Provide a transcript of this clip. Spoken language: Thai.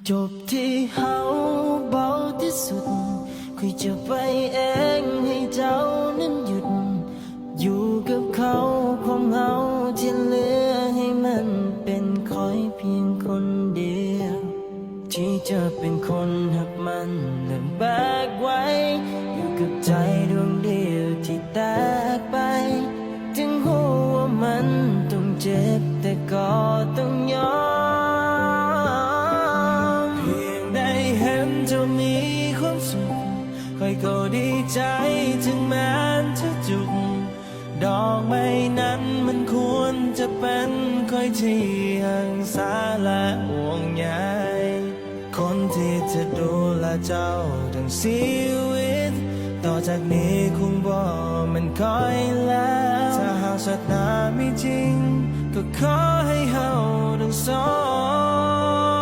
จบที่เฮาเบาที่สุดคุยจะไปเองให้เจ้านั้นหยุดอยู่กับเขาความเหงาที่เหลือให้มันเป็นคอยเพียงคนเดียวที่จะเป็นคนหักมันและแบกไว้อยู่กับใจดวงเดียวที่แตกไปถึงหัวมันต้องเจ็บแต่ก็ต้องยอมเพียงได้เห็นเจ้ามีความสุขค่อยก็ดีใจถึงแม้จะจุกดอกไม้นั้นมันควรจะเป็นค่อยที่ยังสาและห่วงใยคนที่จะดูแลเจ้าทั้งชีวิตต่อจากนี้คงบ่มันค่อยแล้วถ้าหากชาติหน้ามีจริงก็ขอให้เฮาทั้งสอง